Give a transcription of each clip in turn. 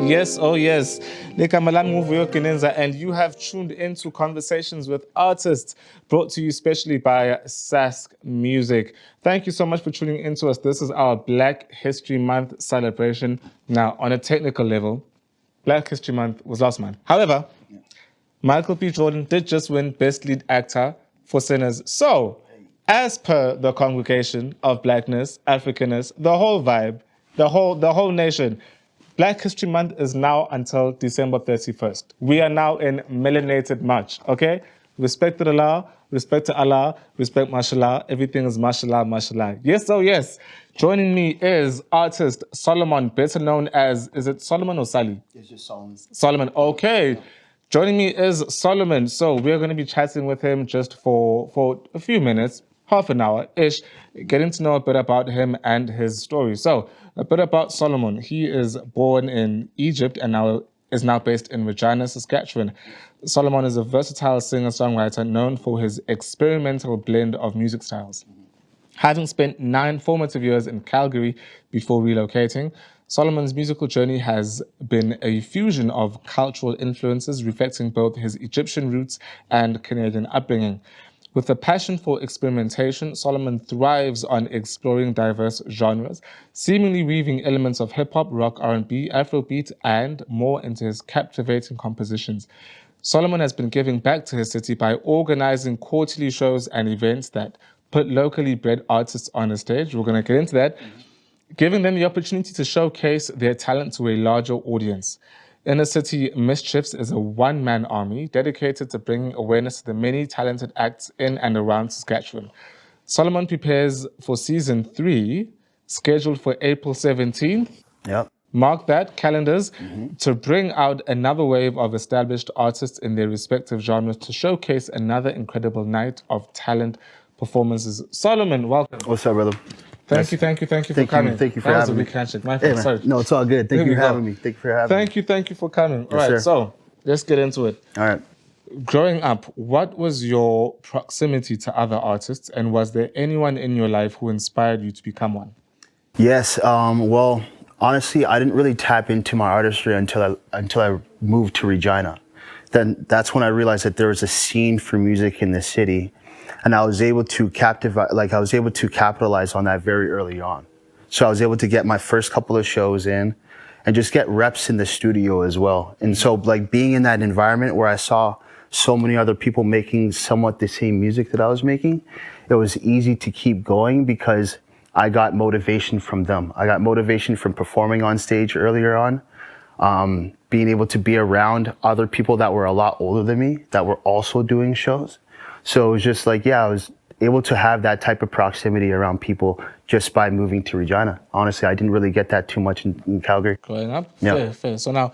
Yes, oh yes. And you have tuned into Conversations with Artists, brought to you specially by Sask Music. Thank you so much for tuning into us. This is our Black History Month celebration. Now, on a technical level, Black History Month was last month. However, Michael B. Jordan did just win Best Lead Actor for Sinners. So, as per the congregation of Blackness, Africanness, the whole vibe, the whole nation, Black History Month is now until December 31st. We are now in Melanated March, okay? Respect to Allah, respect to Allah, respect mashallah. Everything is mashallah, mashallah. Yes, oh yes. Joining me is artist Solomon, better known as, is it Solomon or Sally? It's just Solomon. Solomon, okay. Joining me is Solomon. So we're going to be chatting with him just for a few minutes, half an hour-ish, getting to know a bit about him and his story. So a bit about Solomon. He is born in Egypt and is now based in Regina, Saskatchewan. Solomon is a versatile singer-songwriter known for his experimental blend of music styles. Having spent 9 formative years in Calgary before relocating, Solomon's musical journey has been a fusion of cultural influences reflecting both his Egyptian roots and Canadian upbringing. With a passion for experimentation, Solomon thrives on exploring diverse genres, seemingly weaving elements of hip-hop, rock, R&B, Afrobeat, and more into his captivating compositions. Solomon has been giving back to his city by organizing quarterly shows and events that put locally bred artists on a stage. We're going to get into that. Giving them the opportunity to showcase their talent to a larger audience. InnerCity Mischiefs is a one-man army dedicated to bringing awareness to the many talented acts in and around Saskatchewan. Solomon prepares for season 3, scheduled for April 17th. Yep. Mark that, calendars, to bring out another wave of established artists in their respective genres to showcase another incredible night of talent performances. Solomon, welcome. What's up, brother? Thank you for coming. Thank you for having me. My fault, sorry. No, it's all good. Thank you for having me. Thank you for coming. All right, sir. So let's get into it. All right. Growing up, what was your proximity to other artists, and was there anyone in your life who inspired you to become one? Yes. Well, honestly, I didn't really tap into my artistry until I moved to Regina. Then that's when I realized that there was a scene for music in the city. And I was able to capitalize on that very early on. So I was able to get my first couple of shows in and just get reps in the studio as well. And so being in that environment where I saw so many other people making somewhat the same music that I was making, it was easy to keep going because I got motivation from them. I got motivation from performing on stage earlier on, being able to be around other people that were a lot older than me that were also doing shows. So it was just I was able to have that type of proximity around people just by moving to Regina. Honestly, I didn't really get that too much in Calgary. Growing up? Yeah. Fair. So now,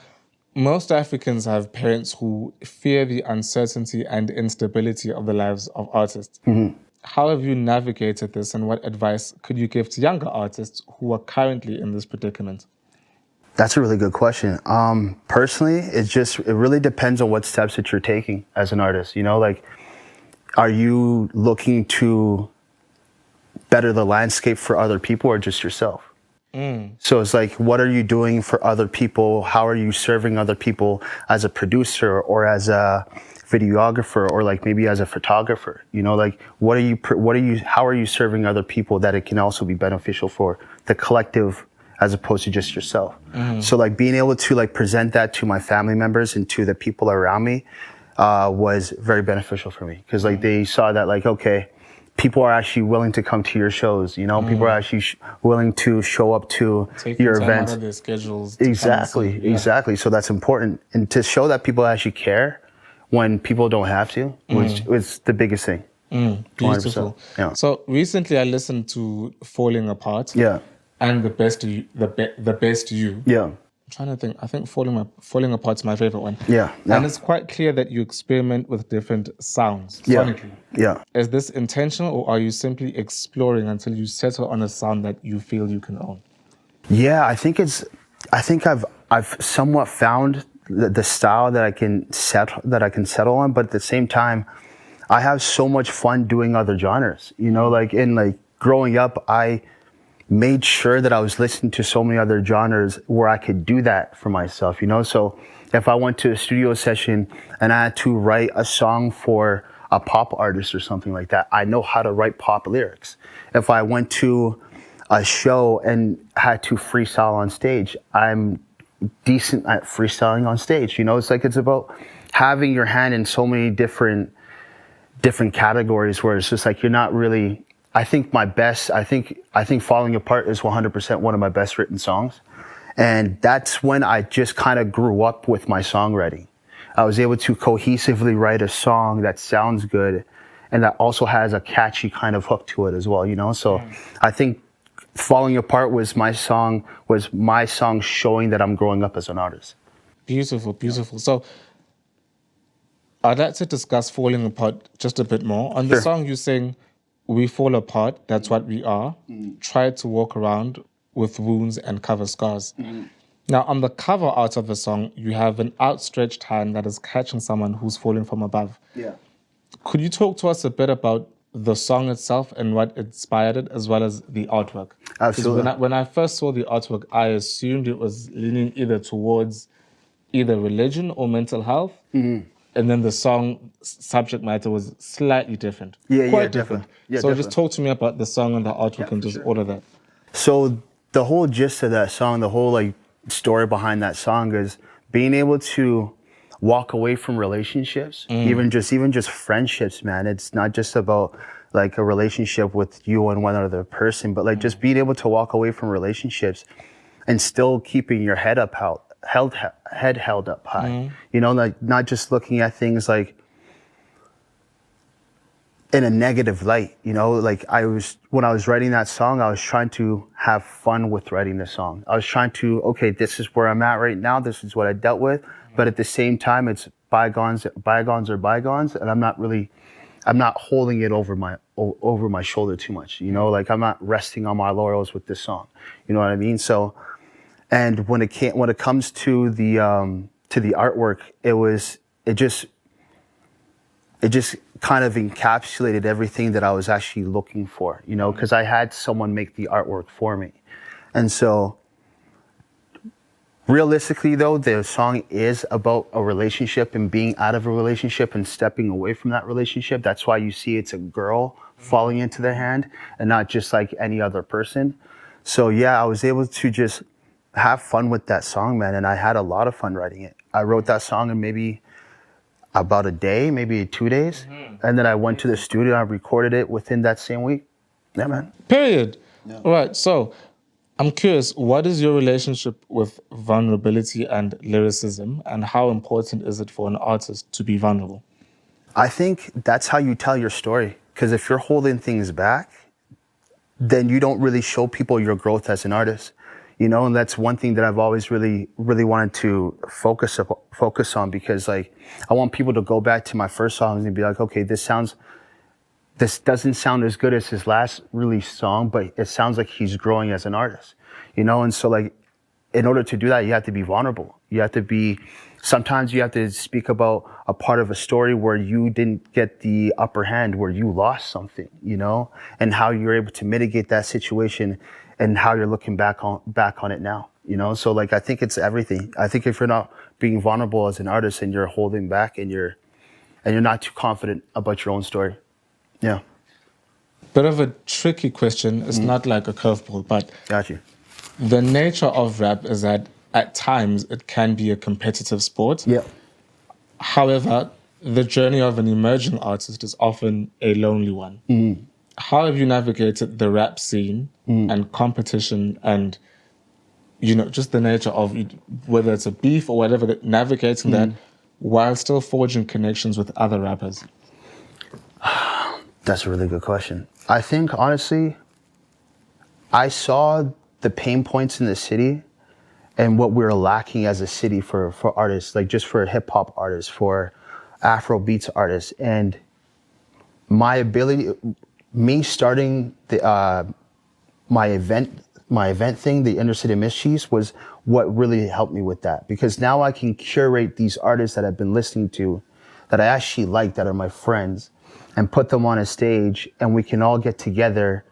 most Africans have parents who fear the uncertainty and instability of the lives of artists. Mm-hmm. How have you navigated this, and what advice could you give to younger artists who are currently in this predicament? That's a really good question. Personally, it really depends on what steps that you're taking as an artist. Are you looking to better the landscape for other people or just yourself? So it's what are you doing for other people? How are you serving other people as a producer or as a videographer or maybe as a photographer? How are you serving other people that it can also be beneficial for the collective as opposed to just yourself? So being able to present that to my family members and to the people around me was very beneficial for me because they saw that okay, people are actually willing to come to your shows. People are actually willing to show up to your events. Out of their schedules. Exactly. So that's important, and to show that people actually care when people don't have to, which is the biggest thing. Beautiful. Yeah. So recently, I listened to "Falling Apart." Yeah. And the best you. Yeah. I'm trying to think. I think Falling Apart's my favorite one. Yeah. And it's quite clear that you experiment with different sounds sonically. Yeah. Is this intentional, or are you simply exploring until you settle on a sound that you feel you can own? Yeah, I think I've somewhat found the style that I can settle on, but at the same time, I have so much fun doing other genres. Growing up, made sure that I was listening to so many other genres where I could do that for myself, you know? So if I went to a studio session and I had to write a song for a pop artist or something like that, I know how to write pop lyrics. If I went to a show and had to freestyle on stage, I'm decent at freestyling on stage. You know, it's about having your hand in so many different categories where it's just like you're not really. I think Falling Apart is 100% one of my best written songs, and that's when I just kind of grew up with my songwriting. I was able to cohesively write a song that sounds good and that also has a catchy kind of hook to it as well, you know? So I think Falling Apart was my song showing that I'm growing up as an artist. Beautiful, beautiful. So I'd like to discuss Falling Apart just a bit more. On the Sure. song you sing, "We fall apart, that's what we are. Try to walk around with wounds and cover scars." Now, on the cover art of the song, you have an outstretched hand that is catching someone who's falling from above. Yeah. Could you talk to us a bit about the song itself and what inspired it, as well as the artwork? 'Cause Absolutely. when I first saw the artwork, I assumed it was leaning either towards either religion or mental health. And then the song subject matter was slightly different. Yeah, Quite yeah, different. definitely. Yeah, So just definitely. talk to me about the song and the artwork and for just sure. all of that. So the whole gist of that song, the whole like story behind that song is being able to walk away from relationships, even just friendships, man. It's not just about like a relationship with you and one other person, but like just being able to walk away from relationships and still keeping your head up held up high. You know, like not just looking at things like in a negative light, you know, like when I was writing that song, I was trying to have fun with writing the song. I was trying to, okay, this is where I'm at right now. This is what I dealt with. But at the same time, it's bygones are bygones. And I'm not holding it over my shoulder too much. You know, like I'm not resting on my laurels with this song. You know what I mean? So, and when it comes to the artwork, it just kind of encapsulated everything that I was actually looking for, you know, because I had someone make the artwork for me. And so realistically though, the song is about a relationship and being out of a relationship and stepping away from that relationship. That's why you see it's a girl falling into the hand and not just like any other person. So yeah, I was able to just have fun with that song, man. And I had a lot of fun writing it. I wrote that song in maybe about a day, maybe 2 days. And then I went to the studio, I recorded it within that same week. Yeah, man. Period. All right. So I'm curious, what is your relationship with vulnerability and lyricism, and how important is it for an artist to be vulnerable? I think that's how you tell your story. Because if you're holding things back, then you don't really show people your growth as an artist. You know, and that's one thing that I've always really, really wanted to focus on, because like I want people to go back to my first songs and be like, okay, this doesn't sound as good as his last released song, but it sounds like he's growing as an artist, you know? And so like, in order to do that, you have to be vulnerable. Sometimes you have to speak about a part of a story where you didn't get the upper hand, where you lost something, you know, and how you're able to mitigate that situation and how you're looking back on it now, you know? So like, I think it's everything. I think if you're not being vulnerable as an artist and you're holding back and you're not too confident about your own story. Yeah. Bit of a tricky question. It's not like a curveball, but Got you. the nature of rap is that at times it can be a competitive sport. Yeah. However, the journey of an emerging artist is often a lonely one. How have you navigated the rap scene and competition and, you know, just the nature of whether it's a beef or whatever, navigating that while still forging connections with other rappers? That's a really good question. I think, honestly, I saw the pain points in the city and what we were lacking as a city for artists, like just for hip hop artists, for Afrobeats artists. And me starting my event thing, the InnerCity Mischiefs, was what really helped me with that. Because now I can curate these artists that I've been listening to, that I actually like, that are my friends, and put them on a stage, and we can all get together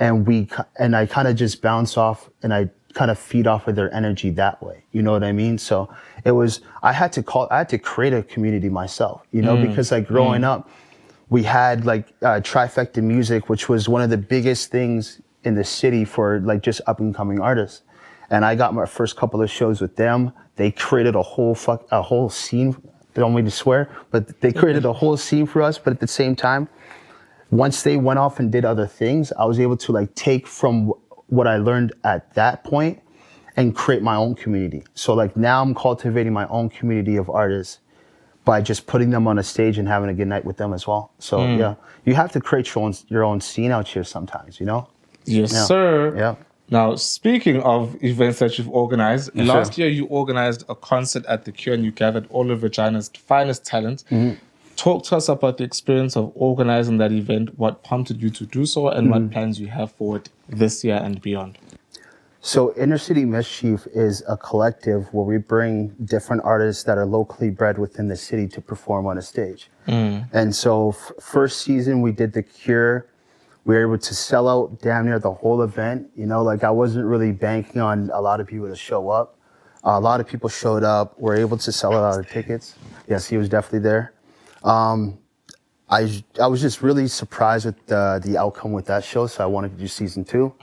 and I kind of just bounce off and I kind of feed off of their energy that way. You know what I mean? So I had to create a community myself, because like growing up, we had like Trifecta Music, which was one of the biggest things in the city for like just up and coming artists. And I got my first couple of shows with them. They created a whole scene. They don't mean to swear, but they created a whole scene for us. But at the same time, once they went off and did other things, I was able to like take from what I learned at that point and create my own community. So like now I'm cultivating my own community of artists by just putting them on a stage and having a good night with them as well. So yeah, you have to create your own scene out here sometimes, Yes, Yeah. sir. Yeah. Now, speaking of events that you've organized, Yes, last sir. year you organized a concert at the Cure and you gathered all of Regina's finest talent. Mm-hmm. Talk to us about the experience of organizing that event, what prompted you to do so, and what plans you have for it this year and beyond. So InnerCity Mischief is a collective where we bring different artists that are locally bred within the city to perform on a stage. And so first season we did The Cure. We were able to sell out damn near the whole event. Like I wasn't really banking on a lot of people to show up. A lot of people showed up. We're able to sell out our tickets. Yes, he was definitely there. I was just really surprised with the outcome with that show, so I wanted to do season 2.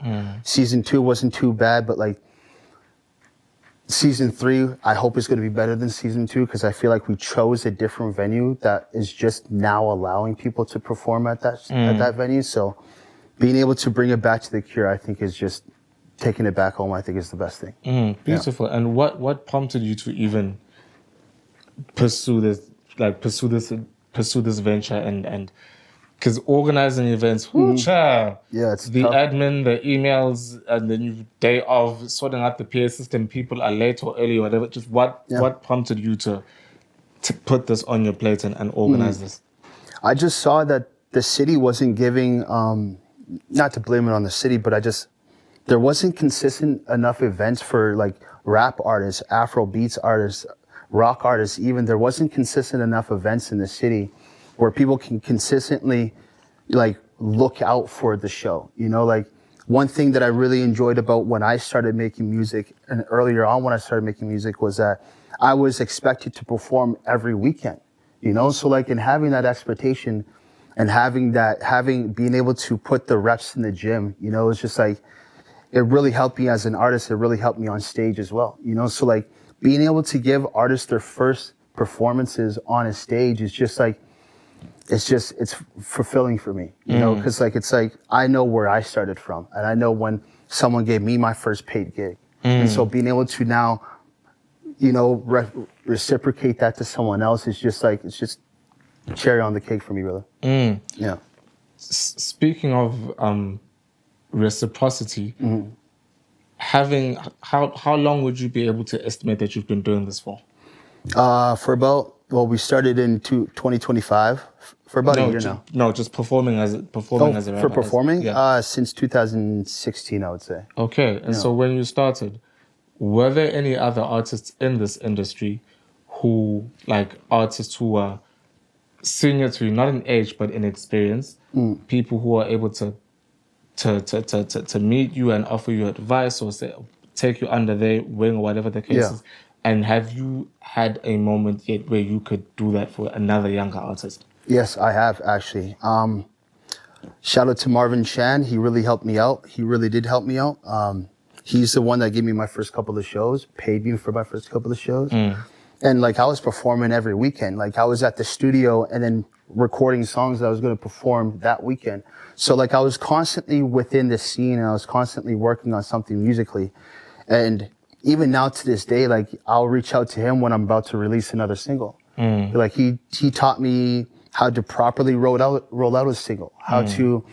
Season 2 wasn't too bad, but like season 3, I hope it's going to be better than season 2 because I feel like we chose a different venue that is just now allowing people to perform at that venue. So being able to bring it back to the Cure, I think, is just taking it back home. I think is the best thing. Beautiful. Yeah. And what prompted you to even pursue this venture and because organizing events, Yeah, it's the tough. admin, the emails, and then you day of sorting out the PA system, people are late or early or whatever. Just what prompted you to put this on your plate and organize this? I just saw that the city wasn't giving, not to blame it on the city, but there wasn't consistent enough events for like rap artists, Afrobeats artists, rock artists even. There wasn't consistent enough events in the city where people can consistently like look out for the show. Like one thing that I really enjoyed about when I started making music and earlier on when I started making music was that I was expected to perform every weekend, So like in having that expectation and being able to put the reps in the gym, it's just like, it really helped me as an artist. It really helped me on stage as well, So like being able to give artists their first performances on a stage is just like, it's fulfilling for me, because like, it's like, I know where I started from and I know when someone gave me my first paid gig. And so being able to now, reciprocate that to someone else is just like, it's just cherry on the cake for me, brother. Yeah. Speaking of reciprocity, how long would you be able to estimate that you've been doing this for? We started in 2025 for about a year now. No, just performing as a rapper. For performing? Since 2016, I would say. Okay, and so when you started, were there any other artists in this industry artists who were senior to you, not in age, but in experience, people who are able to meet you and offer you advice or take you under their wing or whatever the case is? And have you had a moment yet where you could do that for another younger artist? Yes, I have actually. Shout out to Marvin Chan. He really helped me out. He really did help me out. He's the one that gave me my first couple of shows, paid me for my first couple of shows. And like I was performing every weekend. Like I was at the studio and then recording songs that I was going to perform that weekend. So like I was constantly within the scene and I was constantly working on something musically. And even now to this day, like I'll reach out to him when I'm about to release another single. Like he taught me how to properly roll out a single, how to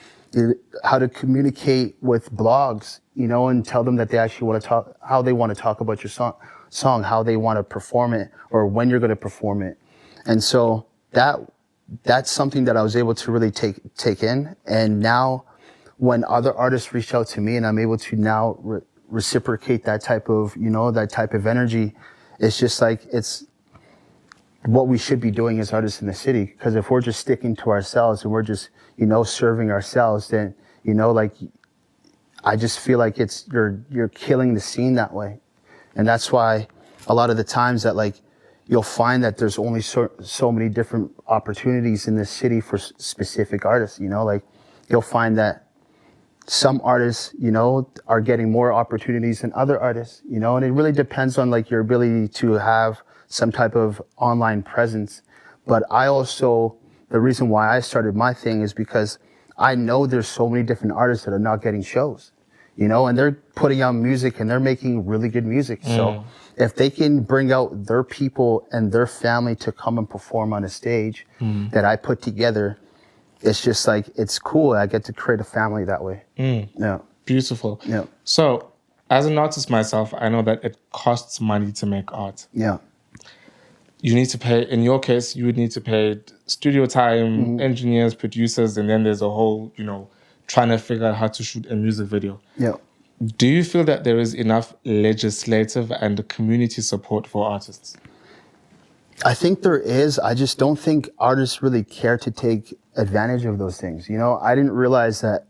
communicate with blogs, and tell them that they actually want to talk, how they want to talk about your song, how they want to perform it or when you're going to perform it. And so that's something that I was able to really take in. And now when other artists reach out to me and I'm able to now reciprocate that type of energy, it's just like, it's what we should be doing as artists in the city. Because if we're just sticking to ourselves and we're just, serving ourselves, then, like I just feel like you're killing the scene that way. And that's why a lot of the times that like you'll find that there's only so many different opportunities in this city for specific artists, you know, like you'll find that some artists, you know, are getting more opportunities than other artists, you know, and it really depends on like your ability to have some type of online presence. But the reason why I started my thing is because I know there's so many different artists that are not getting shows, you know, and they're putting out music and they're making really good music. So if they can bring out their people and their family to come and perform on a stage that I put together, it's just like, it's cool. I get to create a family that way. Yeah. Beautiful. Yeah. So as an artist myself, I know that it costs money to make art. Yeah. You need to pay, in your case, you would need to pay studio time, engineers, producers, and then there's a whole, you know, trying to figure out how to shoot a music video. Yeah. Do you feel that there is enough legislative and community support for artists? I think there is. I just don't think artists really care to take advantage of those things. You know, I didn't realize that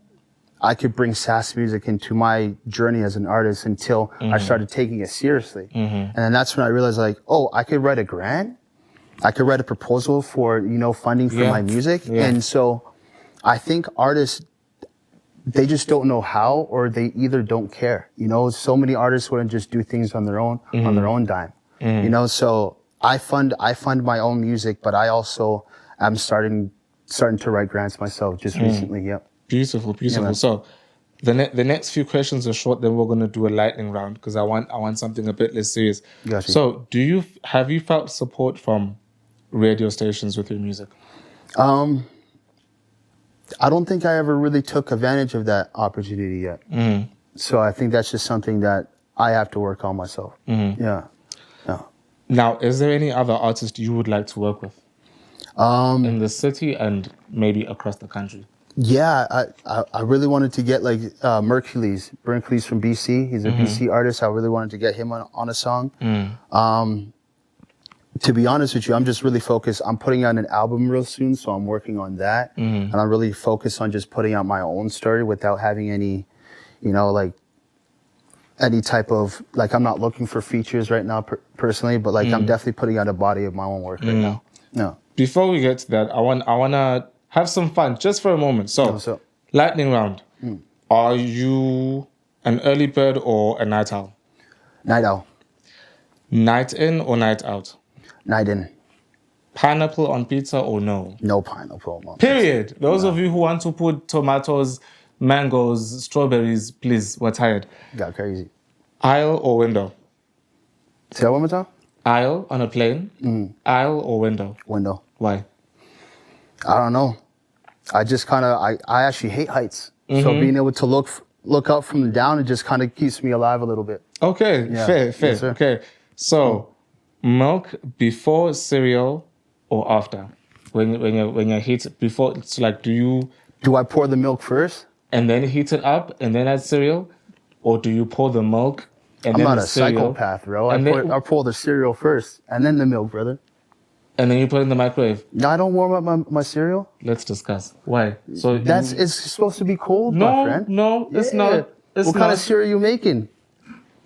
I could bring Sass music into my journey as an artist until I started taking it seriously. And then that's when I realized like, oh, I could write a grant. I could write a proposal for, you know, funding for my music. And so I think artists, they just don't know how, or they either don't care. You know, so many artists want to just do things on their own, dime. You know, so I fund my own music, but I also am starting to write grants myself just recently. Yep. Beautiful, beautiful. Yeah, so the next few questions are short, then we're going to do a lightning round because I want something a bit less serious. Gotcha. So have you felt support from radio stations with your music? I don't think I ever really took advantage of that opportunity yet. So I think that's just something that I have to work on myself. Yeah. Now, is there any other artist you would like to work with in the city and maybe across the country? Yeah, I really wanted to get like Mercules from BC. He's a BC artist. I really wanted to get him on a song. To be honest with you, I'm just really focused. I'm putting out an album real soon, so I'm working on that. And I'm really focused on just putting out my own story without having any, you know, like any type of, like I'm not looking for features right now personally, but like I'm definitely putting out a body of my own work right now. No. Before we get to that, I want to have some fun just for a moment. So, lightning round. Are you an early bird or a night owl? Night owl. Night in or night out? Night in. Pineapple on pizza or no? No pineapple on Period. Pizza. Those of you who want to put tomatoes, mangoes, strawberries, please, we're tired. Got crazy. Aisle or window? Say that one more time? Aisle on a plane? Aisle or window? Window. Why? I don't know. I just kind of, I actually hate heights. So being able to look up from down, it just kind of keeps me alive a little bit. Okay, fair. Yes, okay, so milk before cereal or after? When you heat it before, it's like, do I pour the milk first? And then heat it up and then add cereal? Or do you pour the milk and I'm then not a psychopath, bro. I pour the cereal first and then the milk, brother. And then you put it in the microwave? No, I don't warm up my cereal. Let's discuss. Why? So it's supposed to be cold, my friend. No, it's not. What kind of cereal you making?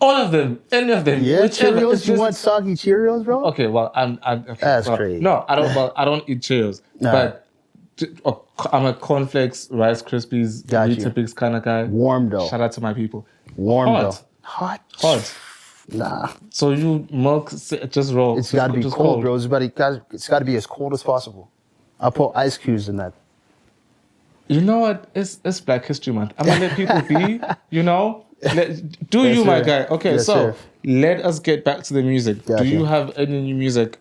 All of them. Any of them. Yeah, Cheerios? You want soggy Cheerios, bro? Okay, well, okay, that's crazy. No, I don't. Well, I don't eat Cheerios. But I'm a cornflakes, Rice Krispies, Weetabix kind of guy. Warm though. Shout out to my people. Warm though. Hot. Nah. So you milk just roll. It's got to be cold, bro. It's got to be as cold as possible. I'll put ice cubes in that. You know what? It's Black History Month. I'm gonna let people be. You know, my guy. Okay, yes, so let us get back to the music. Gotcha. Do you have any new music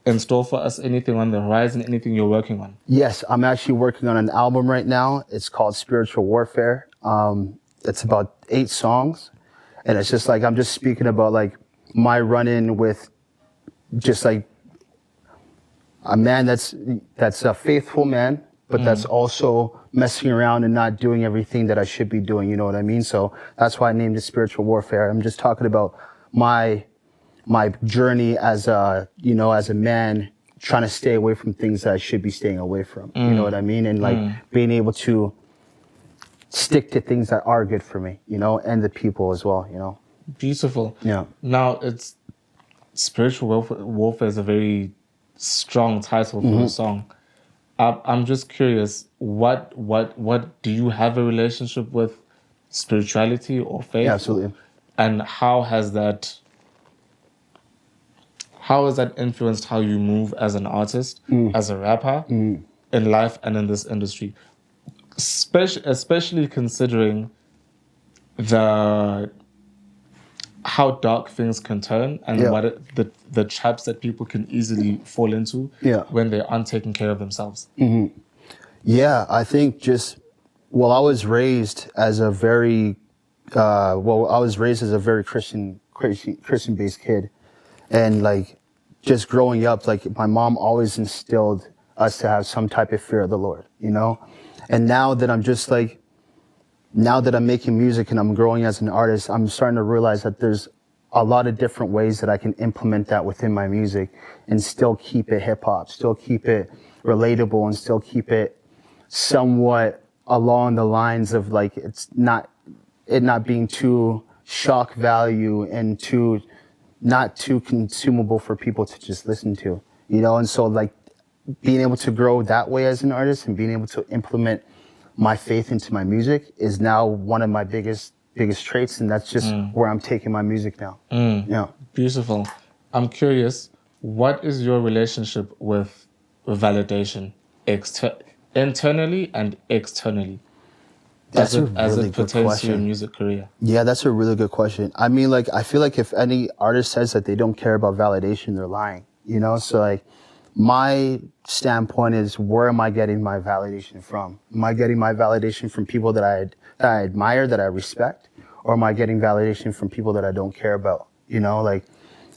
in store for us? Anything on the horizon? Anything you're working on? Yes, I'm actually working on an album right now. It's called Spiritual Warfare. It's about 8 songs. And it's just like, I'm just speaking about like my run-in with just like a man that's a faithful man, but that's also messing around and not doing everything that I should be doing. You know what I mean? So that's why I named it Spiritual Warfare. I'm just talking about my journey as a man trying to stay away from things that I should be staying away from. You know what I mean? And like being able to stick to things that are good for me, you know, and the people as well, you know. Beautiful. Yeah. Now, it's spiritual warfare is a very strong title for a song. I'm just curious, what do you have a relationship with spirituality or faith? Yeah, absolutely. And how has that influenced how you move as an artist, as a rapper, in life and in this industry? Especially considering how dark things can turn and Yeah. the traps that people can easily fall into when they aren't taking care of themselves. Yeah, I think I was raised as a very, Christian based kid. And like, just growing up, like my mom always instilled us to have some type of fear of the Lord, you know? And now that I'm making music and I'm growing as an artist, I'm starting to realize that there's a lot of different ways that I can implement that within my music and still keep it hip hop, still keep it relatable, and still keep it somewhat along the lines of like not being too shock value and not too consumable for people to just listen to, you know? And so like being able to grow that way as an artist and being able to implement my faith into my music is now one of my biggest traits, and that's just where I'm taking my music now. Yeah. Beautiful. I'm curious, what is your relationship with validation, internally and externally, That's a as really it good pertains to your question. music career? Yeah, that's a really good question. I mean, like, I feel like if any artist says that they don't care about validation, they're lying, you know? So, like, my standpoint is, where am I getting my validation from? Am I getting my validation from people that I admire, that I respect? Or am I getting validation from people that I don't care about, you know? Like,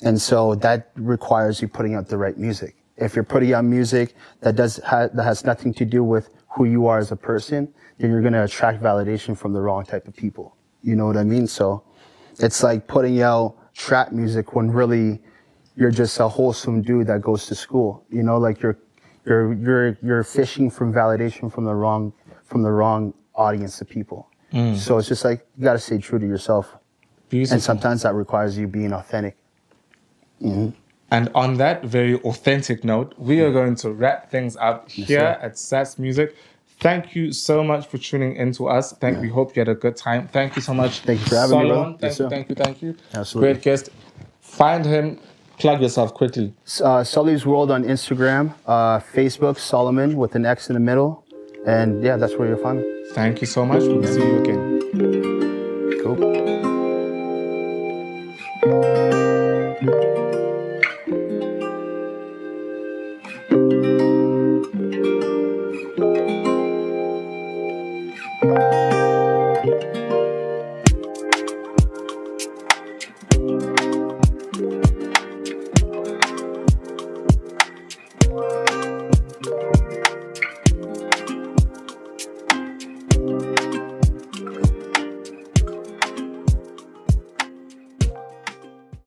and so that requires you putting out the right music. If you're putting out music that has nothing to do with who you are as a person, then you're going to attract validation from the wrong type of people. You know what I mean? So it's like putting out trap music when really you're just a wholesome dude that goes to school. You know, like you're fishing from validation from the wrong audience of people. So it's just like, you got to stay true to yourself. Beautiful. And sometimes that requires you being authentic. And on that very authentic note, we are going to wrap things up here at SAS Music. Thank you so much for tuning in to us. We hope you had a good time. Thank you so much. Thank you for having me, brother. Thank you. Absolutely. Great guest. Find him. Plug yourself quickly. Sully's World on Instagram, Facebook, Solomon with an X in the middle. And yeah, that's where you'll find me. Thank you so much. We'll see you again.